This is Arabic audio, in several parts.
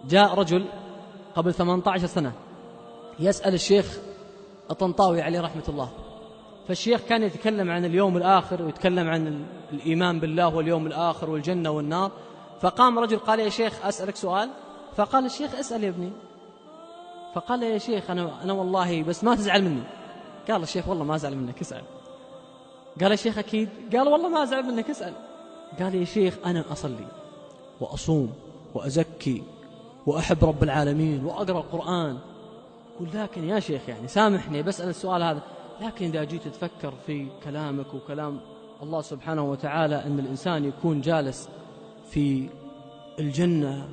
جاء رجل قبل 18 سنة يسأل الشيخ الطنطاوي عليه رحمة الله، فالشيخ كان يتكلم عن اليوم الآخر ويتكلم عن الإيمان بالله واليوم الآخر والجنة والنار. فقام رجل قال: يا شيخ أسألك سؤال. فقال الشيخ: اسأل يا ابني. فقال: يا شيخ أنا والله بس ما تزعل مني. قال الشيخ: والله ما أزعل منك، اسأل. قال الشيخ: أكيد؟ قال: والله ما أزعل منك، اسأل. قال: يا شيخ أنا أصلي وأصوم وأزكي وأحب رب العالمين وأقرأ القرآن. قل: لكن يا شيخ يعني سامحني بسأل السؤال هذا، لكن إذا جيت تفكر في كلامك وكلام الله سبحانه وتعالى أن الإنسان يكون جالس في الجنة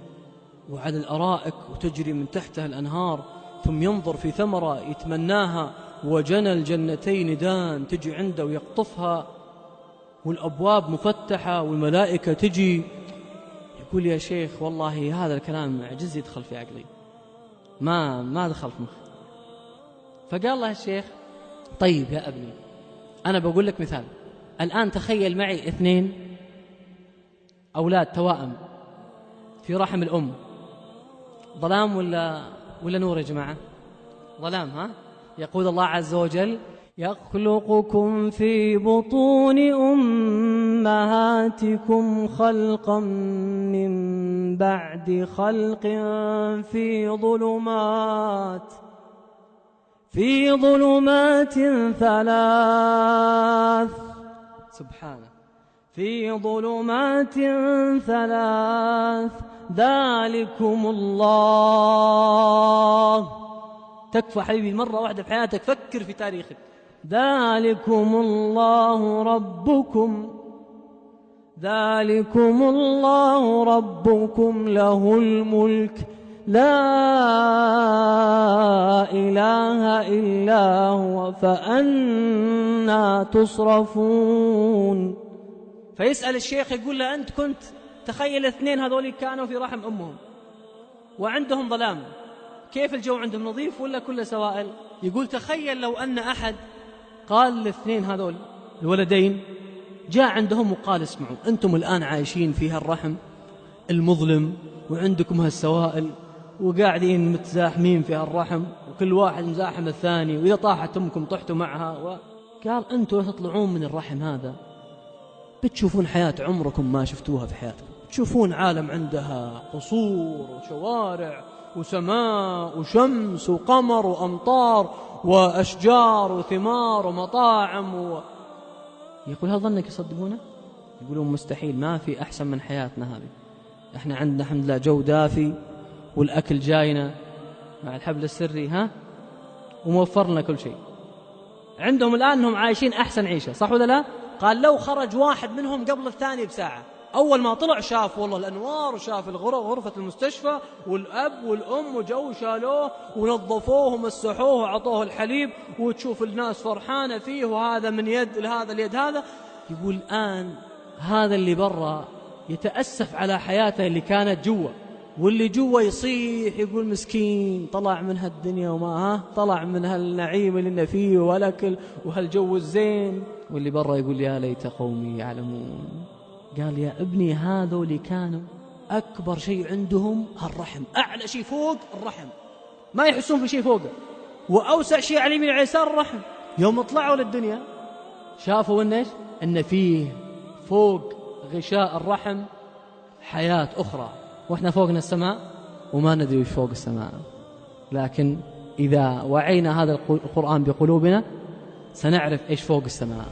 وعلى الأرائك وتجري من تحتها الأنهار، ثم ينظر في ثمرة يتمناها وجنى الجنتين دان، تجي عنده ويقطفها والأبواب مفتحة والملائكة تجي، يقول: يا شيخ والله هذا الكلام عجز يدخل في عقلي، ما دخل في مخي. فقال له الشيخ: طيب يا ابني أنا بقول لك مثال. الآن تخيل معي 2 أولاد توائم في رحم الأم، ظلام ولا نور يا جماعة؟ ظلام. ها؟ يقول الله عز وجل: يخلقكم في بطون أمهاتكم خلقا من بعد خلق في ظلمات 3. سبحانه، في ظلمات 3 ذلكم الله. تكفى حبيبي مرة واحدة في حياتك فكر في تاريخك. ذلكم الله ربكم له الملك لا إله إلا هو فأنى تصرفون. فيسأل الشيخ يقول له: أنت كنت تخيل 2 هذول كانوا في رحم أمهم وعندهم ظلام، كيف الجو عندهم نظيف ولا كله سوائل؟ يقول: تخيل لو أن أحد قال ل2 هذول الولدين جاء عندهم وقال: اسمعوا أنتم الآن عايشين في هالرحم المظلم وعندكم هالسوائل وقاعدين متزاحمين في هالرحم وكل واحد مزاحم الثاني، وإذا طاحت أمكم طحتوا معها. قال: أنتم تطلعون من الرحم هذا بتشوفون حياة عمركم ما شفتوها في حياتكم، تشوفون عالم عندها قصور وشوارع وسماء وشمس وقمر وأمطار وأشجار وثمار ومطاعم يقول: هل ظنك يصدقونه؟ يقولون: مستحيل، ما في أحسن من حياتنا هذه، احنا عندنا الحمد لله جو دافي والأكل جاينا مع الحبل السري وموفر لنا كل شيء. عندهم الآن هم عايشين أحسن عيشة، صح ولا لا؟ قال: لو خرج واحد منهم قبل الثاني بساعة، أول ما طلع شاف والله الأنوار وشاف غرفة المستشفى والأب والأم وجو شالوه ونظفوه ومسحوه وعطوه الحليب، وتشوف الناس فرحانة فيه وهذا من يد لهذا اليد هذا. يقول: الآن هذا اللي برا يتأسف على حياته اللي كانت جوا، واللي جوا يصيح يقول: مسكين طلع من هالدنيا وما طلع من هالنعيم اللي فيه والأكل وهالجو الزين، واللي برا يقول: يا ليت قومي يعلمون. قال: يا ابني هذا اللي كانوا أكبر شيء عندهم هالرحم، أعلى شيء فوق الرحم، ما يحسون في شيء فوقه، وأوسع شيء على اليمين على اليسار الرحم. يوم طلعوا للدنيا شافوا إن فيه فوق غشاء الرحم حياة أخرى، وإحنا فوقنا السماء وما ندري وش فوق السماء. لكن إذا وعينا هذا القرآن بقلوبنا سنعرف إيش فوق السماء.